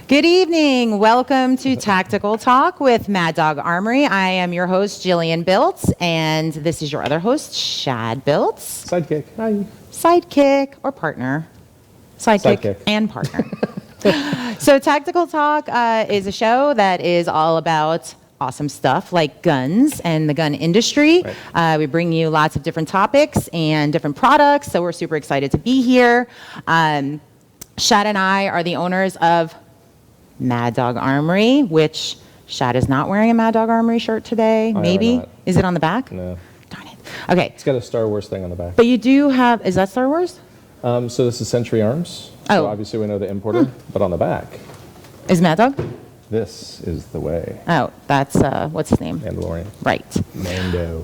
Good evening. Welcome to Tactical Talk with Mad Dog Armory. I am your host, Jillian BILTZ, and this is your other host, SHAD BILTZ. Sidekick. Hi. Sidekick or partner. Sidekick. And partner. So Tactical Talk is a show that is all about awesome stuff like guns and the gun industry. Right. We bring you lots of different topics and different products, so we're super excited to be here. Shad and I are the owners of Mad Dog Armory, which Shad is not wearing a Mad Dog Armory shirt today. Maybe? Is it on the back? No. Darn it. Okay. It's got a Star Wars thing on the back. But you do have, is that Star Wars? So this is Century Arms. So obviously we know the importer, but on the back. Is Mad Dog? This is the way. Oh, that's, what's his name? Mandalorian. Right. Mando.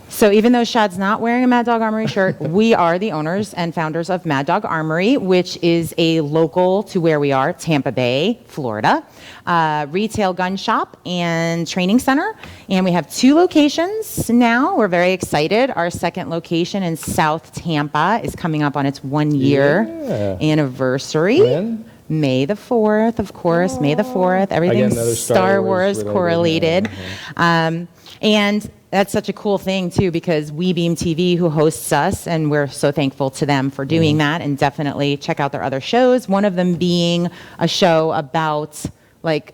So even though Shad's not wearing a Mad Dog Armory shirt, we are the owners and founders of Mad Dog Armory, which is a local to where we are, Tampa Bay, Florida, retail gun shop and training center. And we have 2 locations now. We're very excited. Our second location in South Tampa is coming up on its 1-year anniversary. When? May the 4th, of course. May the 4th. Everything's Star Wars correlated. And that's such a cool thing, too, because WeBeam TV, who hosts us, and we're so thankful to them for doing that, and definitely check out their other shows, one of them being a show about, like,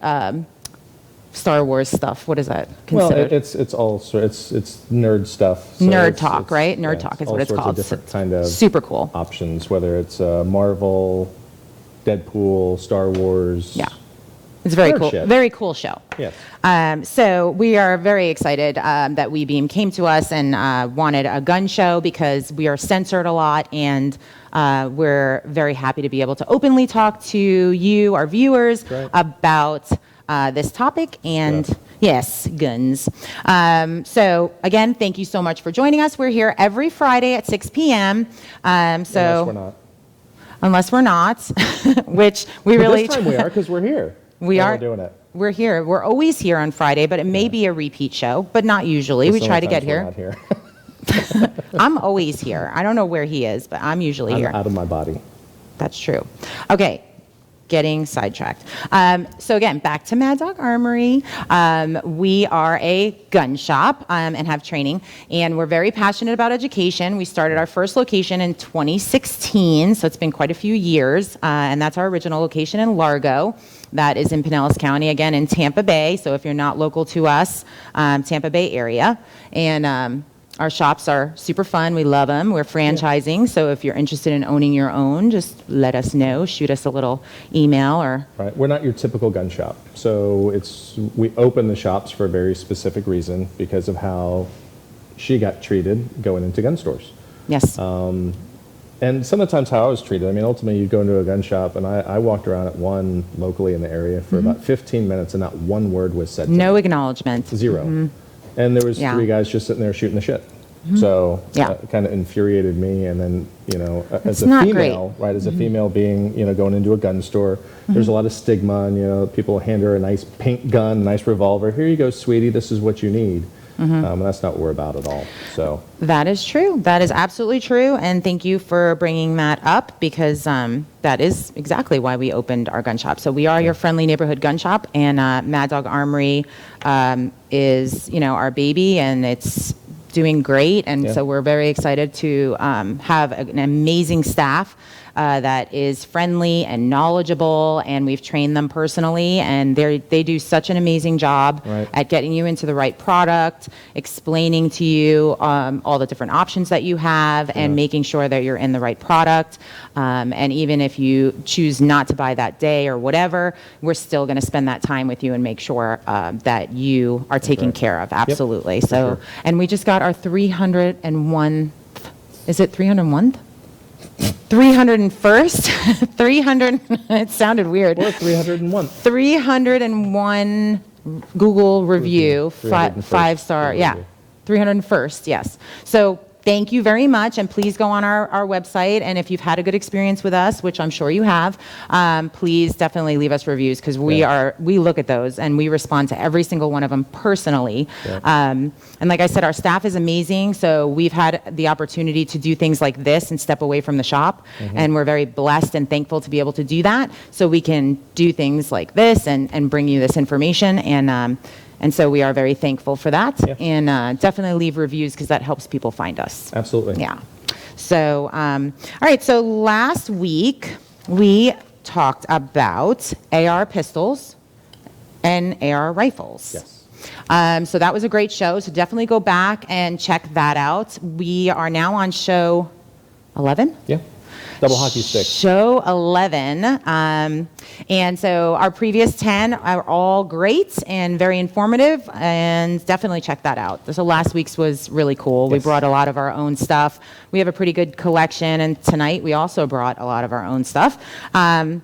Star Wars stuff. What is that considered? Well, it's all it's nerd stuff. So nerd talk, right? Nerd talk is what it's called. Of different kind of super cool options, whether it's Marvel, Deadpool, Star Wars. Yeah. It's very cool. Shit. Very cool show. Yes. So we are very excited that WeBeam came to us and wanted a gun show because we are censored a lot, and we're very happy to be able to openly talk to you, our viewers, about this topic and yes, guns. So again, thank you so much for joining us. We're here every Friday at 6 p.m. Unless we're not. Unless we're not, which we really... This time we are, because we're here. We are. We're doing it. We're here. We're always here on Friday, but it may be a repeat show, but not usually. We try to get here. Not here. I'm always here. I don't know where he is, but I'm usually here. I'm out of my body. That's true. Okay. Getting sidetracked. So again, back to Mad Dog Armory. We are a gun shop and have training, and we're very passionate about education. We started our first location in 2016, so it's been quite a few years, and that's our original location in Largo. That is in Pinellas County, again in Tampa Bay, so if you're not local to us, Tampa Bay area. And our shops are super fun. We love them. We're franchising, so if you're interested in owning your own, just let us know. Shoot us a little email or... Right. We're not your typical gun shop. So we open the shops for a very specific reason because of how she got treated going into gun stores. Yes. And some of the times how I was treated. I mean, ultimately, you go into a gun shop, and I walked around at one locally in the area for about 15 minutes, and not one word was said to me. No acknowledgement. Zero. And there was 3 guys just sitting there shooting the shit. So it kind of infuriated me. And then, as a female, right, as a female being, going into a gun store, there's a lot of stigma, and, people hand her a nice pink gun, a nice revolver. Here you go, sweetie, this is what you need. And that's not what we're about at all. So that is true. That is absolutely true. And thank you for bringing that up, because that is exactly why we opened our gun shop. So we are your friendly neighborhood gun shop, and Mad Dog Armory is, our baby, and it's doing great. And so we're very excited to have an amazing staff that is friendly and knowledgeable, and we've trained them personally, and they do such an amazing job at getting you into the right product, explaining to you all the different options that you have, and making sure that you're in the right product. And even if you choose not to buy that day or whatever, we're still going to spend that time with you and make sure that you are taken care of. Absolutely. So, and we just got our 301th, is it 301th? 301st? 300, it sounded weird. Or 301. 301 Google review, 5-star, 301st, yes. So thank you very much, and please go on our website, and if you've had a good experience with us, which I'm sure you have, please definitely leave us reviews, because we look at those, and we respond to every single one of them personally. And like I said, our staff is amazing, so we've had the opportunity to do things like this and step away from the shop, and we're very blessed and thankful to be able to do that, so we can do things like this and bring you this information, and so we are very thankful for that. And definitely leave reviews, because that helps people find us. Absolutely. Yeah. So, all right. So last week we talked about AR pistols and AR rifles. Yes. So that was a great show. So definitely go back and check that out. We are now on show 11. Yeah. Double hockey stick. Show 11. And so our previous 10 are all great and very informative, and definitely check that out. So last week's was really cool. Yes. We brought a lot of our own stuff. We have a pretty good collection, and tonight we also brought a lot of our own stuff. So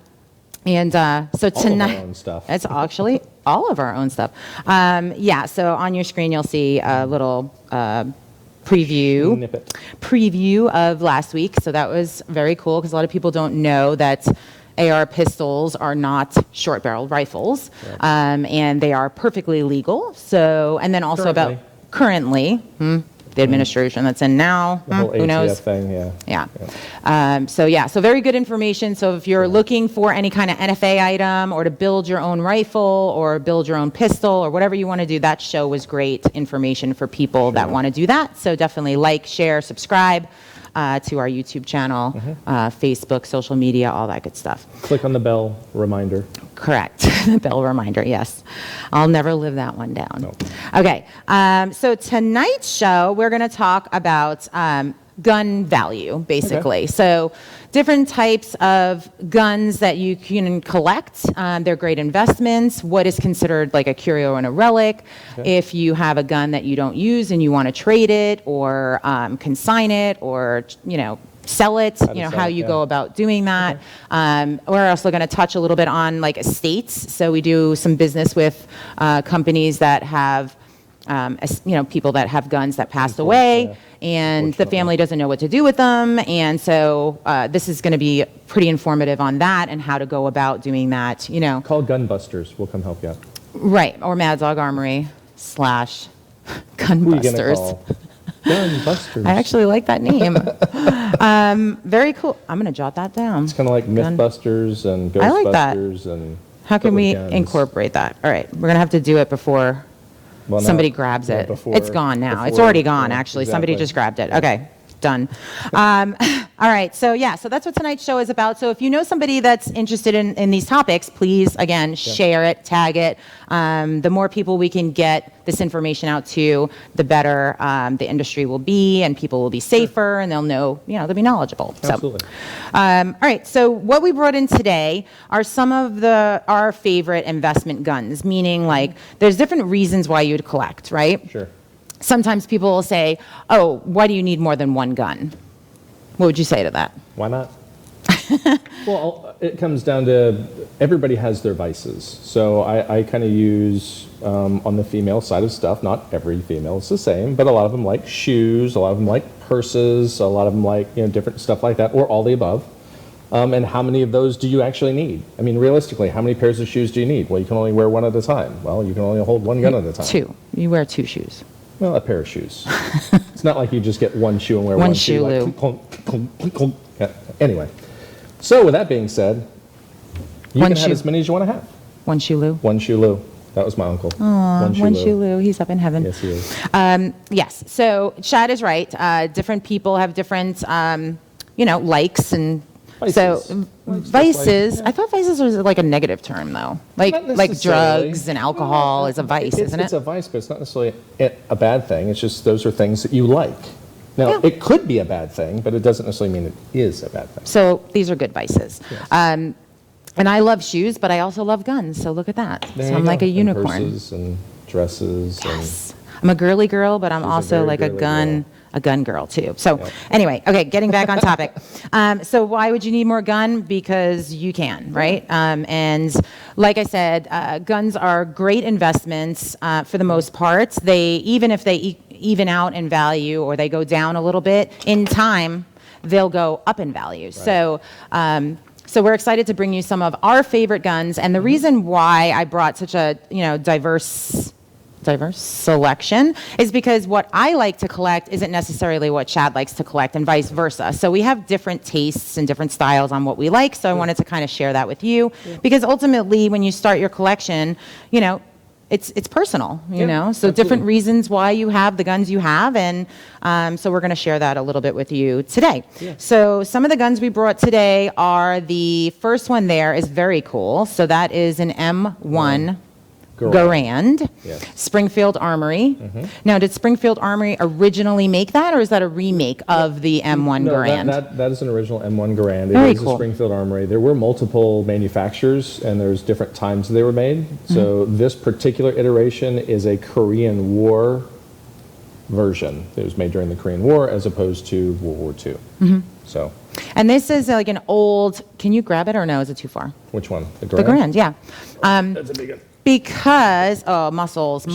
tonight, all of our own stuff. It's actually all of our own stuff. Yeah, so on your screen you'll see a little preview of last week. So that was very cool, because a lot of people don't know that AR pistols are not short barrel rifles, and they are perfectly legal. So, and then also currently, the administration that's in now, who knows? Thing, So very good information. So if you're looking for any kind of NFA item, or to build your own rifle, or build your own pistol, or whatever you want to do, that show was great information for people that want to do that. So definitely like, share, subscribe to our YouTube channel, Facebook, social media, all that good stuff. Click on the bell reminder. Correct. The bell reminder, yes. I'll never live that one down. Nope. Okay. So tonight's show, we're going to talk about gun value, basically. Okay. So different types of guns that you can collect. They're great investments. What is considered like a curio and a relic. Okay. If you have a gun that you don't use and you want to trade it, or consign it, or, sell it, how you go about doing that. Okay. We're also going to touch a little bit on like estates. So we do some business with companies that have, people that have guns that passed away, and the family doesn't know what to do with them. And so this is going to be pretty informative on that and how to go about doing that, Call Gunbusters. We'll come help you out. Right. Or Mad Dog Armory / Gunbusters. Gunbusters. I actually like that name. Very cool. I'm going to jot that down. It's kind of like Mythbusters and Ghostbusters. I like that. And how can we incorporate that? All right. We're going to have to do it before somebody grabs it. It's gone now. It's already gone, actually. Exactly. Somebody just grabbed it. Okay. Done. All right. So that's what tonight's show is about. So if you know somebody that's interested in these topics, please, again, share it, tag it. The more people we can get this information out to, the better the industry will be, and people will be safer, and they'll know, they'll be knowledgeable. Absolutely. All right. So what we brought in today are some of our favorite investment guns, meaning like there's different reasons why you'd collect, right? Sure. Sometimes people will say, oh, why do you need more than one gun? What would you say to that? Why not? Well, it comes down to everybody has their vices. So I kind of use, on the female side of stuff, not every female is the same, but a lot of them like shoes, a lot of them like purses, a lot of them like different stuff like that, or all the above. And how many of those do you actually need? I mean, realistically, how many pairs of shoes do you need? Well, you can only wear one at a time. Well, you can only hold one gun at a time. Two. You wear two shoes. Well, a pair of shoes. It's not like you just get one shoe and wear one shoe. Like, anyway, so with that being said, you can have as many as you want to have. One shoe Lou? One shoe Lou. That was my uncle. Aww, one shoe Lou. He's up in heaven. Yes, he is. Yes, so Shad is right. Different people have different, likes and... Vices. So vices, I thought vices was like a negative term though. Like drugs and alcohol is a vice, isn't it? It's a vice, but it's not necessarily a bad thing. It's just those are things that you like. Now, it could be a bad thing, but it doesn't necessarily mean it is a bad thing. So these are good vices. Yes. And I love shoes, but I also love guns, so look at that. So I'm like a unicorn. And purses and dresses. Yes. I'm a girly girl, but I'm also like a gun girl too. So anyway, okay, getting back on topic. So why would you need more gun? Because you can, right? And like I said, guns are great investments for the most part. Even if they even out in value or they go down a little bit, in time, they'll go up in value. Right. So we're excited to bring you some of our favorite guns. And the reason why I brought such a, diverse selection is because what I like to collect isn't necessarily what SHAD likes to collect and vice versa. So we have different tastes and different styles on what we like. So I wanted to kind of share that with you because ultimately when you start your collection, it's personal, so absolutely. Different reasons why you have the guns you have. And so we're going to share that a little bit with you today. Yeah. So some of the guns we brought today are the first one there is very cool. So that is an M1 Garand, yes. Springfield Armory. Mm-hmm. Now, did Springfield Armory originally make that, or is that a remake of the M1 Garand? That is an original M1 Garand. Very it is cool. a Springfield Armory. There were multiple manufacturers, and there's different times they were made. Mm-hmm. So this particular iteration is a Korean War version. It was made during the Korean War as opposed to World War II. Mm-hmm. So. And this is like an old, can you grab it or no, is it too far? Which one? The Garand? The Garand, yeah. That's a big one. Because, muscles.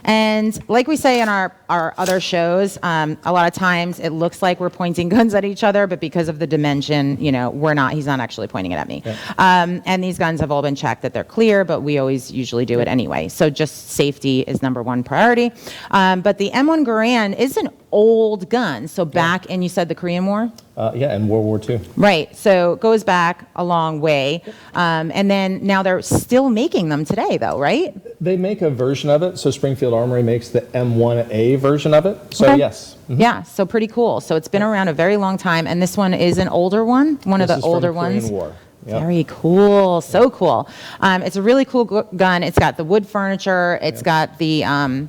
And like we say in our other shows, a lot of times it looks like we're pointing guns at each other, but because of the dimension, we're not, he's not actually pointing it at me. Yeah. And these guns have all been checked that they're clear, but we always usually do it anyway. So just safety is number one priority. But the M1 Garand is an old gun. So back in, you said the Korean War? And World War II. Right. So it goes back a long way. And then now they're still making them today, though, right? They make a version of it. So Springfield Armory makes the M1A version of it. So, okay. Yes. Mm-hmm. Yeah. So pretty cool. So it's been around a very long time. And this one is an older one, one of the older ones. Korean War. Yep. Very cool. So cool. It's a really cool gun. It's got the wood furniture. It's got the...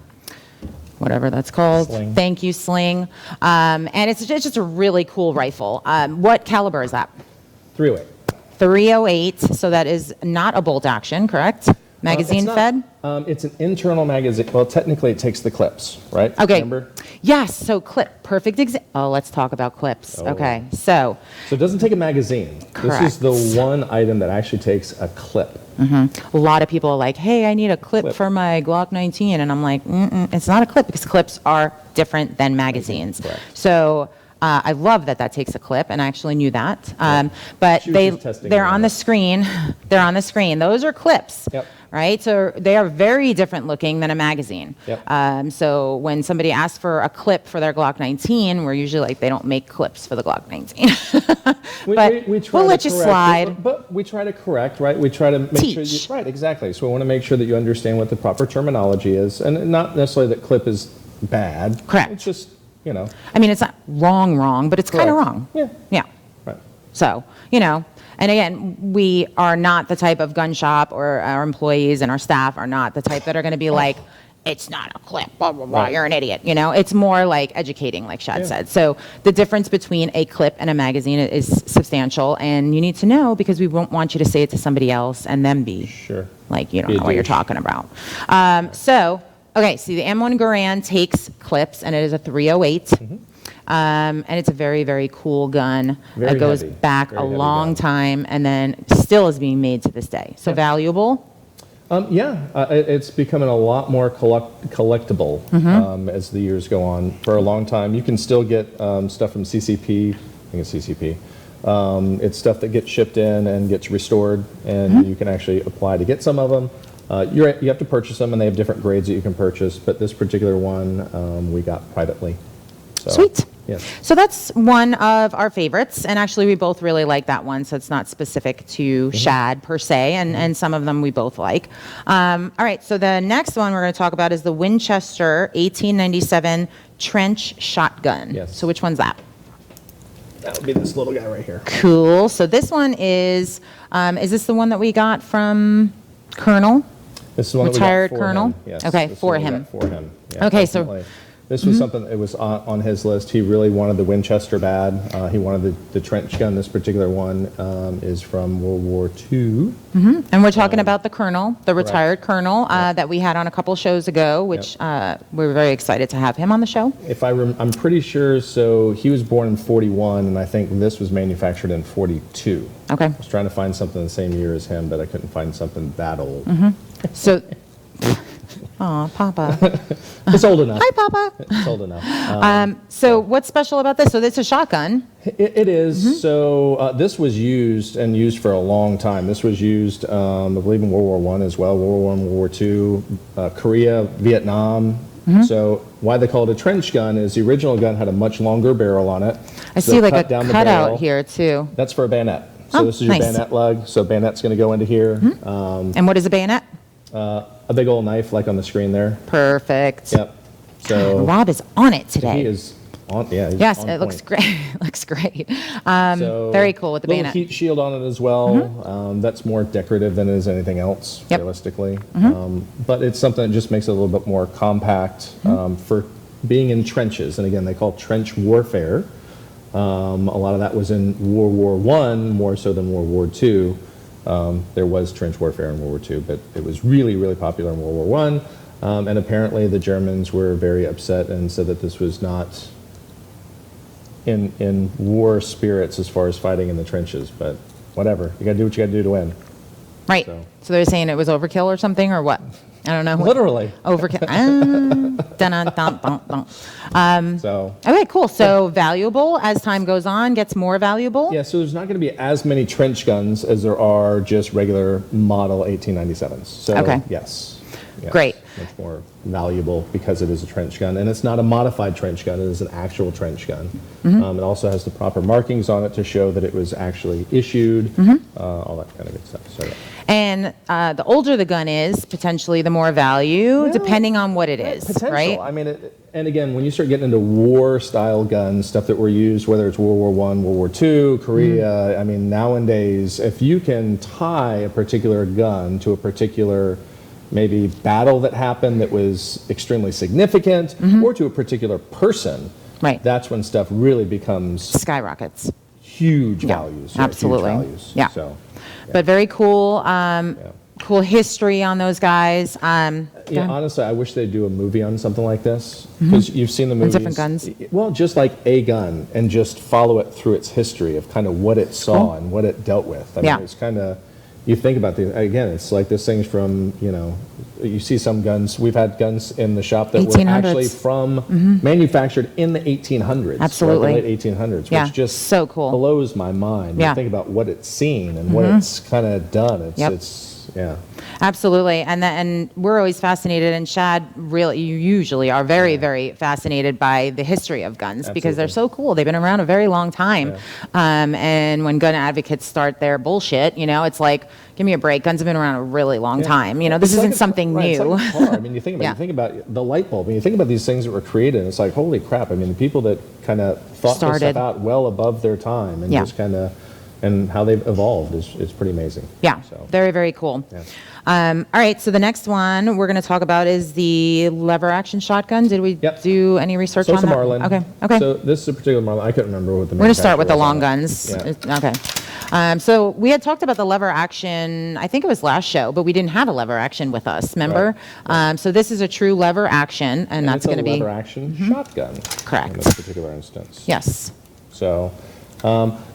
whatever that's called. Sling. Thank you, sling. And it's just a really cool rifle. What caliber is that? .308. .308, so that is not a bolt action, correct? Magazine fed? It's an internal magazine. Well, technically it takes the clips, right? Okay. Remember? Yes, so clip, perfect example. Oh, let's talk about clips. Oh. Okay, so. So it doesn't take a magazine. Correct. This is the one item that actually takes a clip. Mm-hmm. A lot of people are like, hey, I need a clip for my Glock 19. And I'm like, it's not a clip because clips are different than magazines. Correct. So I love that takes a clip, and I actually knew that. But they're on the screen. They're on the screen. Those are clips. Yep. Right? So they are very different looking than a magazine. Yep. So when somebody asks for a clip for their Glock 19, we're usually like, they don't make clips for the Glock 19. But we'll let you slide. But we try to correct, right? We try to make sure you... Right, exactly. So we want to make sure that you understand what the proper terminology is. And not necessarily that clip is bad. Correct. It's just, I mean, it's not wrong, but it's kind of wrong. Yeah. Yeah. Right. So, and again, we are not the type of gun shop, or our employees and our staff are not the type that are going to be like, it's not a clip, blah, blah, blah, you're an idiot. It's more like educating, like Shad said. So the difference between a clip and a magazine is substantial, and you need to know because we won't want you to say it to somebody else and then be like, you don't know what you're talking about. Okay, see, the M1 Garand takes clips, and it is a .308. Mm-hmm. And it's a very, very cool gun that goes back a long time and then still is being made to this day. So valuable? It's becoming a lot more collectible as the years go on. For a long time, you can still get stuff from CCP. I think it's CCP. It's stuff that gets shipped in and gets restored, and you can actually apply to get some of them. You have to purchase them, and they have different grades that you can purchase, but this particular one we got privately. So, sweet. Yes. So that's one of our favorites, and actually we both really like that one, so it's not specific to SHAD per se, and some of them we both like. All right, so the next one we're going to talk about is the Winchester 1897 Trench Shotgun. Yes. So which one's that? That would be this little guy right here. Cool. So this one is this the one that we got from Colonel? This is the one retired that we got for Colonel? him. Yes, okay, for him. Yeah, okay, definitely. So this was something that was on his list. He really wanted the Winchester bad. He wanted the trench gun. This particular one is from World War II. And we're talking about the Colonel, the retired Colonel that we had on a couple shows ago, which we were very excited to have him on the show. If I'm pretty sure, so he was born in 41, and I think this was manufactured in 42. Okay. I was trying to find something the same year as him, but I couldn't find something that old. So Aw, Papa. It's old enough. Hi, Papa. It's old enough. So what's special about this? So it's a shotgun. It is. So this was used for a long time. This was used, I believe, in World War I as well, World War I, World War II, Korea, Vietnam. So why they call it a trench gun is the original gun had a much longer barrel on it. I see like a cutout here too. That's for a bayonet. So this is your bayonet lug. So bayonet's going to go into here. And what is a bayonet? A big old knife like on the screen there. Perfect. Yep. So Rob is on it today. he is on, yeah. Yes, on it point. looks great. It looks great. So Very cool with the little bayonet. heat shield on it as well. That's more decorative than it is anything else, realistically. But it's something that just makes it a little bit more compact for being in trenches. And again, they call it trench warfare. A lot of that was in World War I, more so than World War II. There was trench warfare in World War II, but it was really, really popular in World War I. And apparently the Germans were very upset and said that this was not in war spirits as far as fighting in the trenches. But whatever, you got to do what you got to do to win. Right. So they're saying it was overkill or something, or what? I don't know. Literally. Overkill. So. Okay, cool. So valuable as time goes on, gets more valuable. Yeah, so there's not going to be as many trench guns as there are just regular model 1897s. So, okay. Yes. Great. Much more valuable because it is a trench gun. And it's not a modified trench gun. It is an actual trench gun. It also has the proper markings on it to show that it was actually issued, all that kind of good stuff. So, yeah. And the older the gun is, potentially the more value, depending on what it is, right? I mean, and again, when you start getting into war-style guns, stuff that were used, whether it's World War I, World War II, Korea, I mean, nowadays, if you can tie a particular gun to a particular maybe battle that happened that was extremely significant, or to a particular person, that's when stuff really becomes skyrockets. Huge values. Absolutely. Huge values. Yeah. So, but very cool. Cool history on those guys. Honestly, I wish they'd do a movie on something like this, because you've seen the movies. Different guns. Well, just like a gun, and just follow it through its history of kind of what it saw and what it dealt with. I mean, it's kind of, you think about these, again, it's like this thing's from, you see some guns, we've had guns in the shop that 1800s. were actually from, manufactured in the 1800s. Absolutely. Right, the late 1800s, which just so cool. blows my mind. You think about what it's seen and what it's kind of done. It's Absolutely. And we're always fascinated, and SHAD really, you usually are very, very fascinated by the history of guns because they're so cool. They've been around a very long time. And when gun advocates start their bullshit, it's like, give me a break. Guns have been around a really long time. This isn't something new. It's like a car. I mean, you think about the light bulb, and you think about these things that were created, and it's like, holy crap. I mean, the people that kind of thought this stuff out well above their time and just kind of, and how they've evolved is pretty amazing. Yeah, so. Very, very cool. All right, so the next one we're going to talk about is the lever action shotgun. Did we do any research on that? So it's a Marlin. Okay. So this is a particular Marlin. I couldn't remember what the We're going to start with the long on guns. Okay. So we had talked about the lever action, I think it was last show, but we didn't have a lever action with us, remember? Right. So this is a true lever action, and that's going to be... a lever action shotgun. Correct. In this particular instance. Yes. So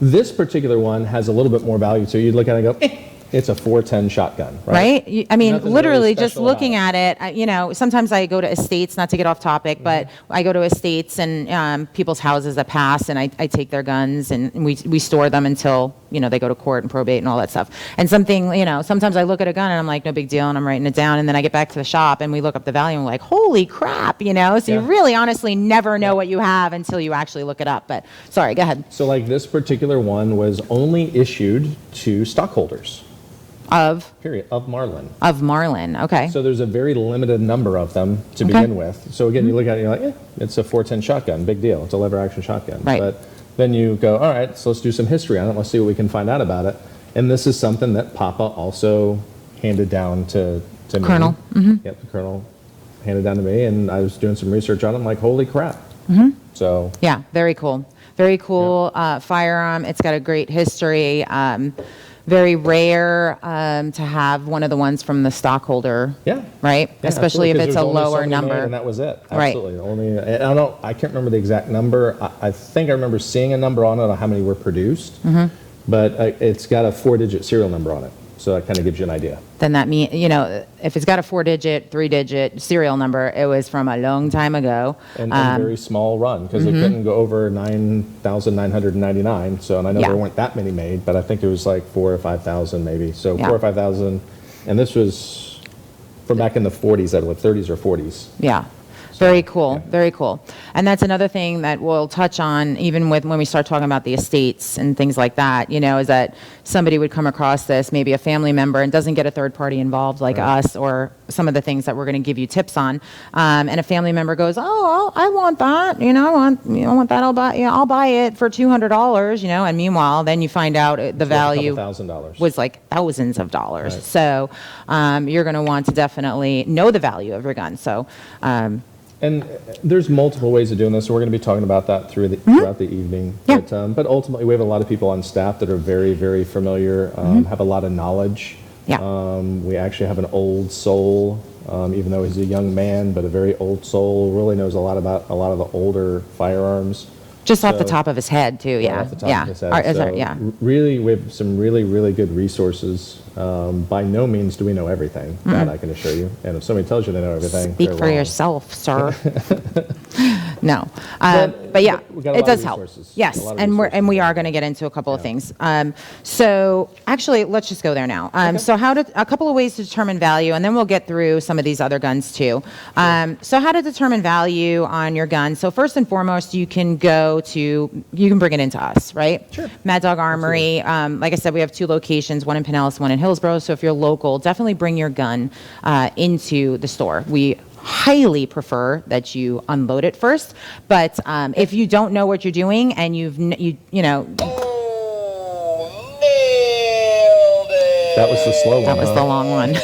this particular one has a little bit more value to it. You'd look at it and go, it's a 410 shotgun, right? I mean, nothing literally really just looking at it, sometimes I go to estates, not to get off topic, but I go to estates and people's houses that pass, and I take their guns, and we store them until, they go to court and probate and all that stuff. And sometimes I look at a gun and I'm like, no big deal, and I'm writing it down, and then I get back to the shop and we look up the value and we're like, holy crap, so you really honestly never know what you have until you actually look it up. But sorry, go ahead. So like this particular one was only issued to stockholders. Of Marlin. Of Marlin, okay. So there's a very limited number of them to begin with. So again, you look at it, you're like, it's a 410 shotgun, big deal. It's a lever action shotgun. Right. But then you go, all right, so let's do some history on it. Let's see what we can find out about it. And this is something that Papa also handed down to me. Colonel. Yep, the Colonel handed down to me, and I was doing some research on it. I'm like, holy crap. So. Yeah, very cool. Very cool firearm. It's got a great history. Very rare to have one of the ones from the stockholder. Right? Yeah, especially if it's a lower number. And that was it. Absolutely. Right. I can't remember the exact number. I think I remember seeing a number on it on how many were produced. But it's got a 4-digit serial number on it. So that kind of gives you an idea. Then that means, you know, if it's got a 4-digit, 3-digit serial number, it was from a long time ago. And very small run, because it couldn't go over 9,999. So, and I know there weren't that many made, but I think it was like 4,000 or 5,000 maybe. So 4,000 or 5,000, and this was from back in the 40s, I believe, 30s or 40s. Yeah. Very cool, very cool. And that's another thing that we'll touch on even with when we start talking about the estates and things like that, you know, is that somebody would come across this, maybe a family member, and doesn't get a third party involved like us or some of the things that we're going to give you tips on. And a family member goes, oh, I want that, you know, I want that, I'll buy it for $200, you know, and meanwhile, then you find out the value was like thousands of dollars. Right. So you're going to want to definitely know the value of your gun. So, and there's multiple ways of doing this, so we're going to be talking about that throughout the evening. Yeah. But ultimately, we have a lot of people on staff that are very, very familiar, have a lot of knowledge. Yeah. We actually have an old soul, even though he's a young man, but a very old soul, really knows a lot about a lot of the older firearms. Just off the top of his head, too, yeah. Off the top of his head. Really, we have some really, really good resources. By no means do we know everything, that I can assure you. And if somebody tells you they know everything, speak for yourself, sir. No, but yeah, it does help. Yes, and we are going to get into a couple of things. So actually, let's just go there now. So a couple of ways to determine value, and then we'll get through some of these other guns too. So how to determine value on your gun. So first and foremost, you can bring it into us, right? Sure. Mad Dog Armory. Like I said, we have 2 locations, one in Pinellas, one in Hillsborough. So if you're local, definitely bring your gun into the store. We highly prefer that you unload it first, but if you don't know what you're doing and you know. Oh, nailed it. That was the slow one. That was the long one.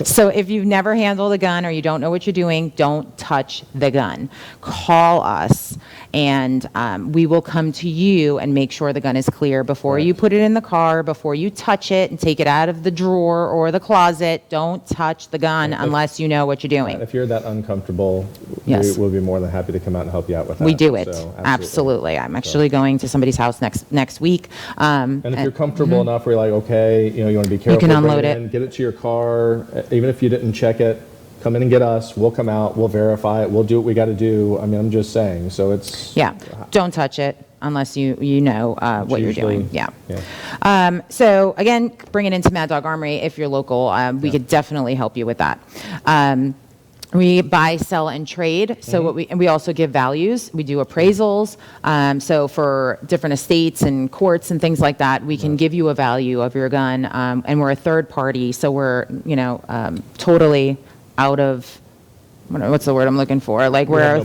So if you've never handled a gun or you don't know what you're doing, don't touch the gun. Call us, and we will come to you and make sure the gun is clear before you put it in the car, before you touch it and take it out of the drawer or the closet. Don't touch the gun unless you know what you're doing. If you're that uncomfortable, we'll be more than happy to come out and help you out with that. We do it. So, absolutely. I'm actually going to somebody's house next week. And if you're comfortable enough, we're like, okay, you want to be careful. You can unload it. Get it to your car. Even if you didn't check it, come in and get us. We'll come out. We'll verify it. We'll do what we got to do. I mean, I'm just saying. So it's... Yeah. Don't touch it unless you know what you're doing. Yeah. So again, bring it into Mad Dog Armory if you're local. We could definitely help you with that. We buy, sell, and trade. So we also give values. We do appraisals. So for different estates and courts and things like that, we can give you a value of your gun. And we're a third party, so we're totally out of what's the word I'm looking for? Like we're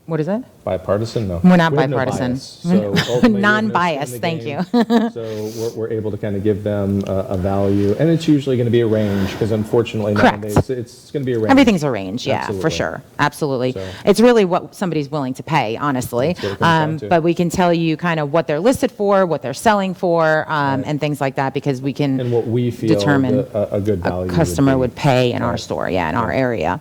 what is it? Bipartisan? No. We're not bipartisan. No so non-biased, thank you. So we're able to kind of give them a value. And it's usually going to be a range because unfortunately nowadays it's going to be a range. Everything's a range, for sure. Absolutely. So, it's really what somebody's willing to pay, honestly. But we can tell you kind of what they're listed for, what they're selling for, and things like that because we can and what we feel determine a good value a customer would pay in our store, in our area.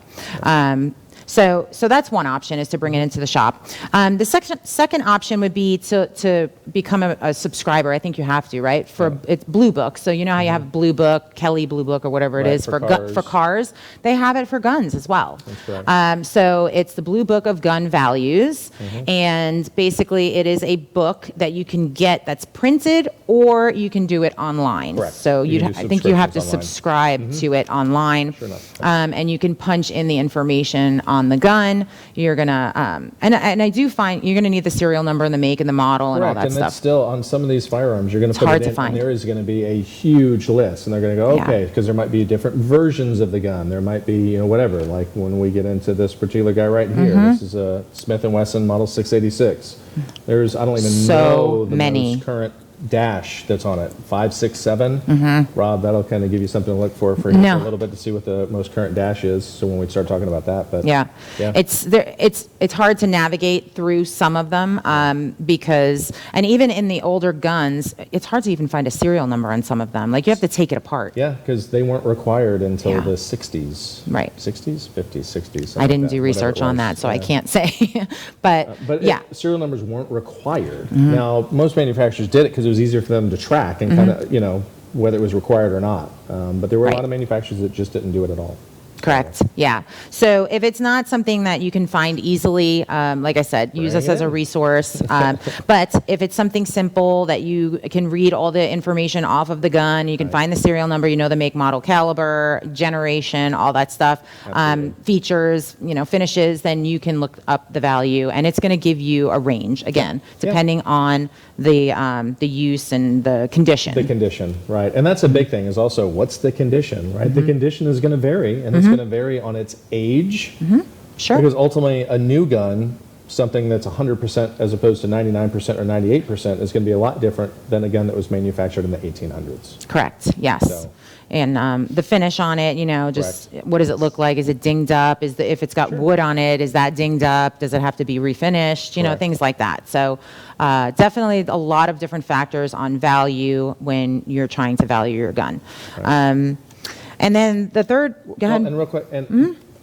So that's one option is to bring it into the shop. The second option would be to become a subscriber. I think you have to, right? It's Blue Book. So you know how you have Blue Book, Kelly Blue Book, or whatever it is for cars. They have it for guns as well. That's correct. So it's the Blue Book of Gun Values, and basically it is a book that you can get that's printed, or you can do it online. Correct. So I think you have to subscribe to it online, sure enough. And you can punch in the information on the gun. You're gonna and I do find you're gonna need the serial number and the make and the model and all that and stuff. That's still on some of these firearms. You're gonna put hard it to in, find. And there is going to be a huge list, and they're going to go okay because there might be different versions of the gun. There might be whatever. Like when we get into this particular guy right here, this is a Smith & Wesson Model 686. There's I don't even know the most current dash that's on it, 5, 6, 7. Rob, that'll kind of give you something to look for a little bit to see what the most current dash is. So when we start talking about that, but it's hard to navigate through some of them because, and even in the older guns, it's hard to even find a serial number on some of them. Like you have to take it apart. Yeah, because they weren't required until the 60s. Right. 60s, 50s, 60s. I didn't do research on that, so I can't say. but serial numbers weren't required. Now most manufacturers did it because it was easier for them to track and kind of, whether it was required or not. But there were a lot of manufacturers that just didn't do it at all. Correct. Yeah. So if it's not something that you can find easily, like I said, use us as a resource. But if it's something simple that you can read all the information off of the gun, you can find the serial number, the make, model, caliber, generation, all that stuff, features, finishes, then you can look up the value, and it's going to give you a range again, depending on the use and the condition. The condition, right? And that's a big thing. Is also what's the condition, right? The condition is going to vary, and it's going to vary on its age. Sure. Because ultimately, a new gun, something that's 100% as opposed to 99% or 98%, is going to be a lot different than a gun that was manufactured in the 1800s. Correct. Yes. So. And the finish on it, just what does it look like? Is it dinged up? If it's got wood on it, is that dinged up? Does it have to be refinished? Things like that. So definitely a lot of different factors on value when you're trying to value your gun. And then the third, go ahead. And real quick,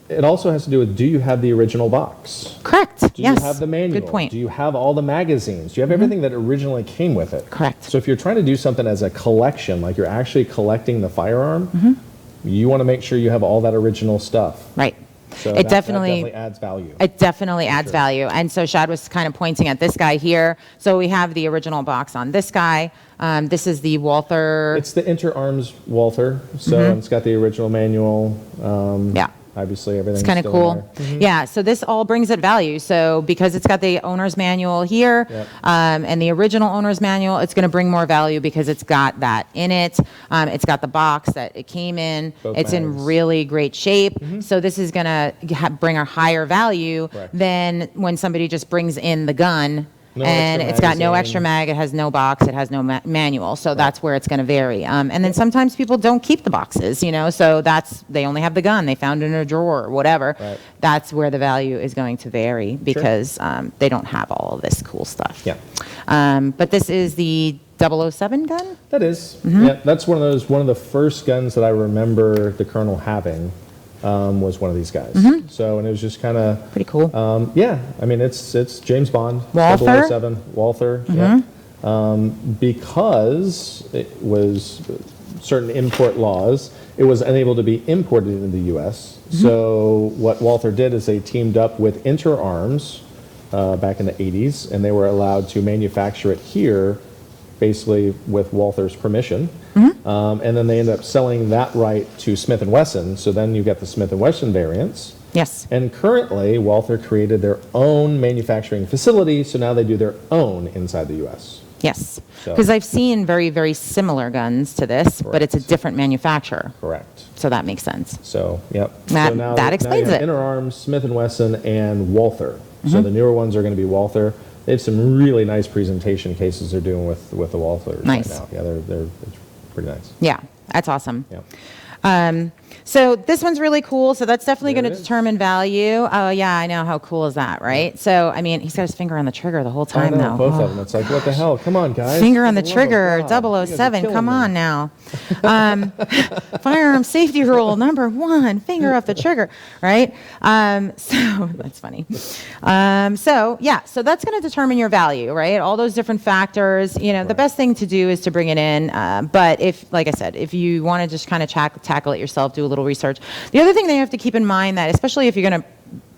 it also has to do with, do you have the original box? Correct. Do you have the manual? Good point. Do you have all the magazines? Do you have everything that originally came with it? Correct. So if you're trying to do something as a collection, like you're actually collecting the firearm, you want to make sure you have all that original stuff. Right. So that definitely adds value. It definitely adds value. And so SHAD was kind of pointing at this guy here. So we have the original box on this guy. This is the Walther. It's the Interarms Walther. So it's got the original manual. Obviously, everything's kind of cool. Yeah, so this all brings it value. So because it's got the owner's manual here and the original owner's manual, it's going to bring more value because it's got that in it. It's got the box that it came in. It's in really great shape. So this is going to bring a higher value than when somebody just brings in the gun. And it's got no extra mag, it has no box, it has no manual, so that's where it's going to vary. And then sometimes people don't keep the boxes, so they only have the gun, they found it in a drawer or whatever. That's where the value is going to vary because they don't have all of this cool stuff. But this is the 007 gun? That is. Yeah, that's one of the first guns that I remember the Colonel having. Was one of these guys. So, and it was just kind of pretty cool. It's James Bond, Walther? 007, Walther. Because it was certain import laws, it was unable to be imported into the U.S. So, what Walther did is they teamed up with Interarms back in the 80s, and they were allowed to manufacture it here, basically with Walther's permission. And then they ended up selling that right to Smith & Wesson. So then you get the Smith & Wesson variants. Yes. And currently, Walther created their own manufacturing facility, so now they do their own inside the U.S. Yes. Because I've seen very, very similar guns to this, but it's a different manufacturer. Correct. So that makes sense. So, yep. That explains it. Interarms, Smith & Wesson, and Walther. So the newer ones are going to be Walther. They have some really nice presentation cases they're doing with the Walthers right now. Yeah, they're pretty nice. Yeah, that's awesome. Yeah. So this one's really cool. So that's definitely going to determine value. Oh, yeah, I know. How cool is that, right? So, I mean, he's got his finger on the trigger the whole time, though. Both of them. It's like, what the hell? Come on, guys. Finger on the trigger, 007. Come on now. Firearm safety rule number 1, finger off the trigger, right? So that's funny. So that's going to determine your value, right? All those different factors. The best thing to do is to bring it in. But like I said, if you want to just kind of tackle it yourself, do a little research. The other thing that you have to keep in mind that, especially if you're going to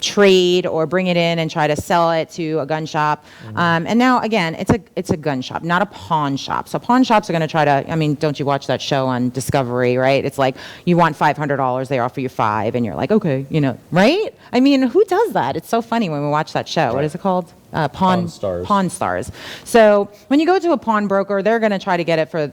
trade or bring it in and try to sell it to a gun shop. And now, again, it's a gun shop, not a pawn shop. So pawn shops are going to try to, don't you watch that show on Discovery, right? It's like you want $500, they offer you $5, and you're like, okay, right? Who does that? It's so funny when we watch that show. Right. What is it called? Pawn Stars. So when you go to a pawnbroker, they're going to try to get it for,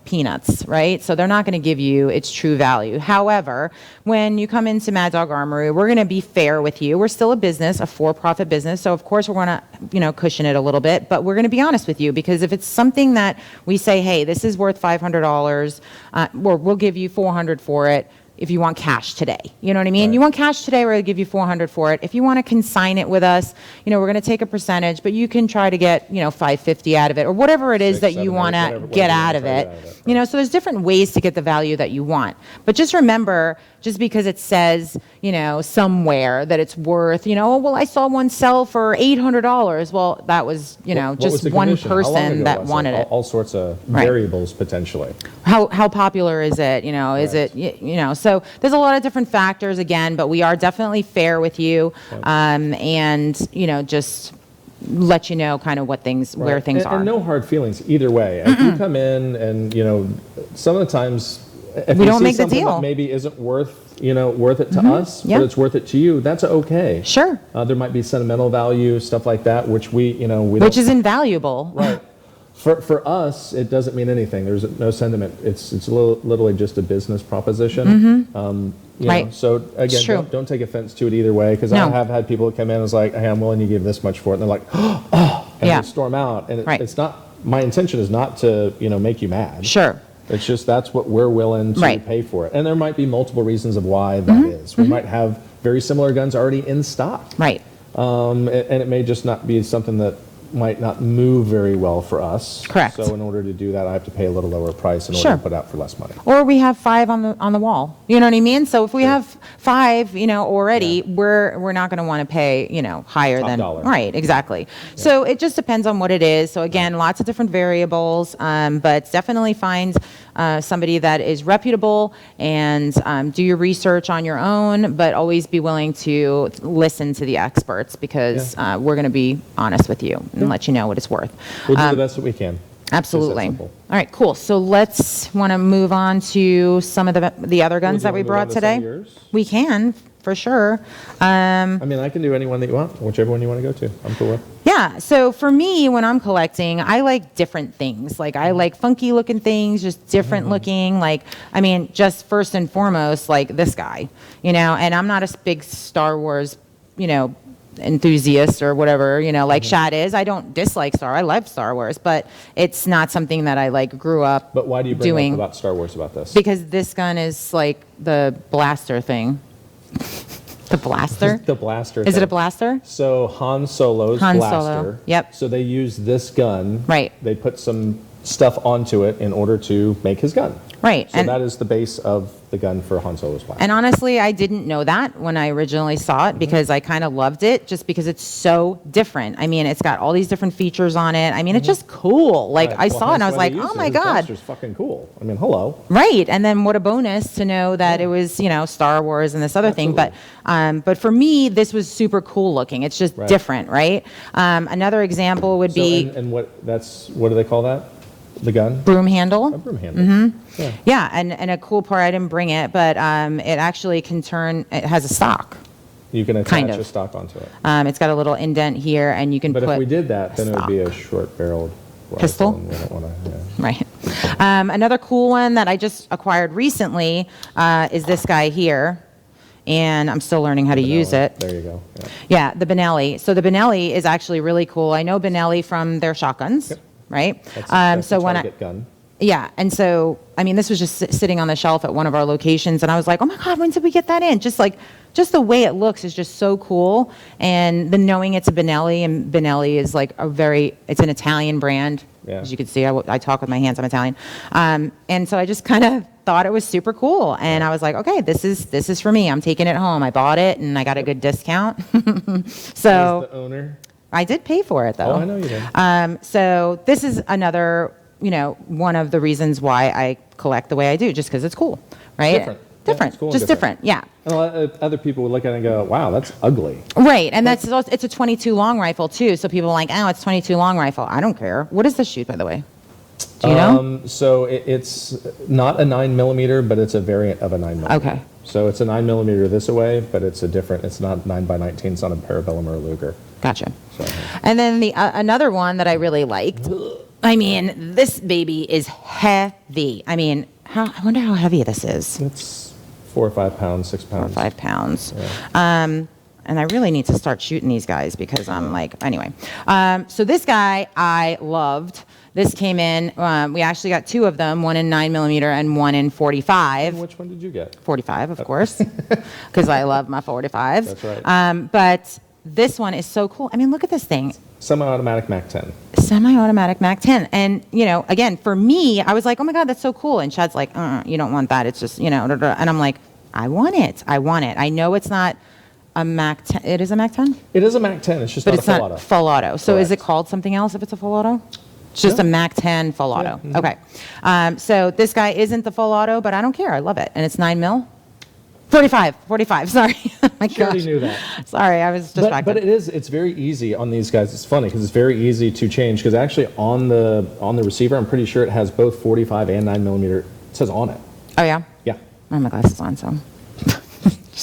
peanuts, right? So they're not going to give you its true value. However, when you come into Mad Dog Armory, we're going to be fair with you. We're still a business, a for-profit business. So of course we're going to, cushion it a little bit, but we're going to be honest with you, because if it's something that we say, hey, this is worth $500, or we'll give you $400 for it, if you want cash today. You know what I mean? Right. You want cash today, we're going to give you $400 for it. If you want to consign it with us, we're going to take a percentage, but you can try to get, $550 out of it, or whatever it is that you want to get out of it. So there's different ways to get the value that you want. But just remember, just because it says, somewhere that it's worth, oh, well, I saw one sell for $800. Well, that was, just one person that wanted it. All sorts of variables potentially. How popular is it? Is it, so there's a lot of different factors again, but we are definitely fair with you. And, just let you know kind of what things, where things are. And no hard feelings either way. If you come in and, some of the times, if we you don't see make the something deal. that maybe isn't worth it to us, but it's worth it to you, that's okay. Sure. There might be sentimental value, stuff like that, which which is invaluable. Right. For us, it doesn't mean anything. There's no sentiment. It's literally just a business proposition. So again, don't take offense to it either way, because I have had people come in and was like, hey, I'm willing to give this much for it, and they're like, oh, and they storm out. And it's not, my intention is not to make you mad. Sure. It's just that's what we're willing to pay for it. And there might be multiple reasons of why that is. We might have very similar guns already in stock. Right. And it may just not be something that might not move very well for us. Correct. So in order to do that, I have to pay a little lower price in order to put out for less money. Or we have 5 on the wall. You know what I mean? So if we have 5, already, we're not going to want to pay, higher Top than dollar. Right, exactly. Yeah. So it just depends on what it is. So again, lots of different variables, but definitely find somebody that is reputable and do your research on your own, but always be willing to listen to the experts, because we're going to be honest with you and let you know what it's worth. We'll do the best that we can. Absolutely. All right, cool. So let's want to move on to some of the other guns that we brought today. We can, for sure. I can do any one that you want, whichever one you want to go to. I'm cool with. Yeah, so for me, when I'm collecting, I like different things. Like, I like funky looking things, just different looking. Like, just first and foremost, like this guy, and I'm not a big Star Wars, enthusiast or whatever, like SHAD is. I don't dislike I love Star Wars, but it's not something that I grew up. But why do you bring up about Star Wars about this? Because this gun is like the blaster thing. The blaster? The blaster. Is it a blaster? So Han Solo's blaster. Yep. So they use this gun. Right. They put some stuff onto it in order to make his gun. Right. So that is the base of the gun for Han Solo's blaster. And honestly, I didn't know that when I originally saw it, because I kind of loved it just because it's so different. It's got all these different features on it. It's just cool. I saw it and I was like, oh my God. Blaster's fucking cool. Hello. Right. And then what a bonus to know that it was, Star Wars and this other thing. But for me, this was super cool looking. It's just different, right? Another example would be. And what do they call that? The gun? Broom handle. A broom handle. Yeah, and a cool part, I didn't bring it, but it actually can turn, it has a stock. You can attach a stock onto it. It's got a little indent here, and you can put. But if we did that, then it would be a short-barreled pistol. We don't want to, Right. Another cool one that I just acquired recently is this guy here. And I'm still learning how to use it. There you go. Yeah, the Benelli. So the Benelli is actually really cool. I know Benelli from their shotguns. Yep. Right? That's so when gun. Yeah, and so, this was just sitting on the shelf at one of our locations, and I was like, oh my God, when did we get that in? Just the way it looks is just so cool, and the knowing it's a Benelli, and Benelli is it's an Italian brand. Yeah. As you can see, I talk with my hands, I'm Italian. And so I just kind of thought it was super cool, and I was like, okay, this is for me. I'm taking it home. I bought it, and I got a good discount. So. Who's the owner? I did pay for it, though. Oh, I know you did. So this is another, one of the reasons why I collect the way I do, just because it's cool, right? Different. Cool, just different. Yeah. And other people would look at it and go, wow, that's ugly. Right, and it's a 22 long rifle, too, so people are like, oh, it's 22 long rifle. I don't care. What does this shoot, by the way? Do you know? So it's not a 9mm, but it's a variant of a 9mm. Okay. So it's a 9mm this way, but it's not 9x19. It's not a Parabellum or a Luger. Gotcha. So. And then another one that I really liked. This baby is heavy. I wonder how heavy this is. It's 4 or 5 pounds, 6 pounds. 4 or 5 pounds. Yeah. And I really need to start shooting these guys because I'm anyway. So this guy I loved. This came in, we actually got 2 of them, one in 9mm and one in 45. And which one did you get? 45, of course, because I love my 45s. That's right. But this one is so cool. Look at this thing. Semi-automatic MAC-10. Semi-automatic MAC-10. And, again, for me, I was like, oh, my God, that's so cool. And Chad's like, you don't want that. It's just, and I'm like, I want it. I know it's not a Mac 10. It is a Mac 10? It is a Mac 10. It's just But not it's a full not auto. full auto. So is it Correct. called something else if it's a full auto? It's just No. a Mac 10 full auto. mhm. Okay. So this guy isn't the full auto, but I don't care. I love it. And it's 9 mil? 45, sorry. Oh my She already gosh. knew that. Sorry, I was distracted. But it's very easy on these guys. It's funny because it's very easy to change because actually on the receiver, I'm pretty sure it has both 45 and 9 millimeter. It says on it. Oh, yeah? Yeah. I have my glasses on, so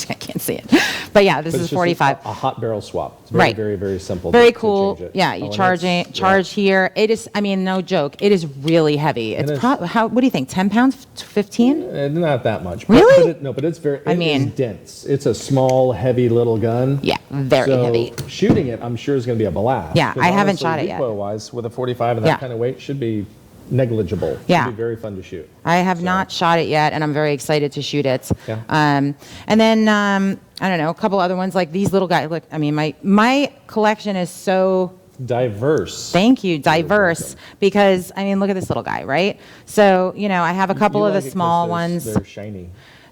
I can't see it. But yeah, this But is it's just 45. a hot barrel swap. It's very, Right. very, very simple. Very to cool. change it. Yeah, you and charge it's- here. It is, I mean, no joke. It is really heavy. It's is. what do you think? 10 pounds? 15? Not that much. Really? But it's very. I It mean- is dense. It's a small, heavy little gun. Yeah, very So heavy. shooting it, I'm sure, is going to be a blast. Yeah, 'Cause I haven't honestly, shot it yet. recoil-wise, with a 45 and that Yeah. kind of weight, should be negligible. Yeah. Should be very fun to shoot. I have not shot it yet, and I'm very excited to shoot it. Yeah. And then I don't know, a couple other ones like these little guys. Look, I mean, my collection is so Diverse. thank you diverse because I mean, look at this little guy, right? So I have a couple You of like the it 'cause small they're- ones. They're shiny.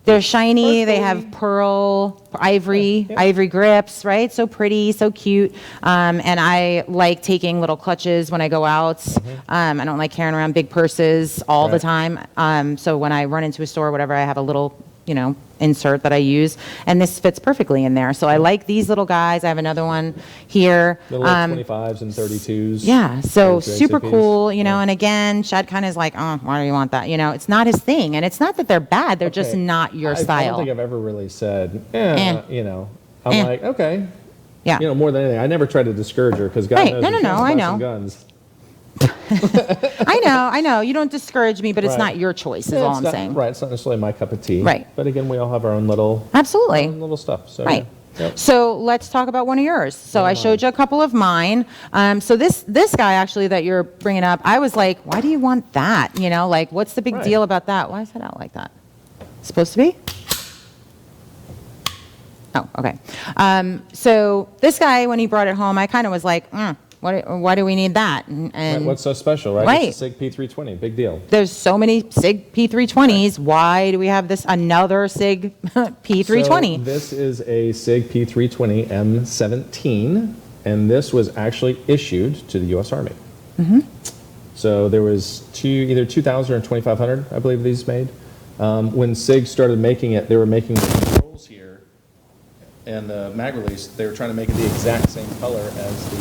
They're shiny. They Sparkly. have pearl, ivory, Yeah. ivory grips, right? So pretty, so cute. And I like taking little clutches when I go out. I don't like carrying around big purses all the Mm-hmm. Right. time. So when I run into a store or whatever, I have a little, insert that I use, and this fits perfectly in there. So I like these little guys. I have another one here. Little 25s and 32s. Yeah, so Those super ACPs. cool, and again, Shad kind of is like, oh, why do you want that? It's not his thing, and it's not that they're bad, they're just Okay. not your I don't style. think I've ever really said, Eh. I'm Eh. like, okay. Yeah. More than anything, I never try to discourage her because God Right. knows No, when no, she no, wants to I buy know. some guns. I know. You don't discourage me, but it's Right. not your choice, is Yeah, all it's I'm not- saying. Right, it's not necessarily my cup of tea. Right. But again, we all have our own little Absolutely. stuff. So, Right. yeah. Yep. So let's talk about one of yours. So I showed you a couple of mine. So this guy actually that you're bringing up, I was like, why do you want that? Like, what's the big Right. deal about that? Why is that out like that? Supposed to be? Oh, okay. So this guy, when he brought it home, I kind of was like, why do we need that? Right, And what's so special, right? Right. It's a SIG P320, big deal. there's so many SIG P320s. Why do we have another SIG P320? So this is a SIG P320 M17, and this was actually issued to the U.S. Army. So there was either 2,000 or 2,500, I believe, these made. When SIG started making it, they were making the controls here and the mag release. They were trying to make it the exact same color as the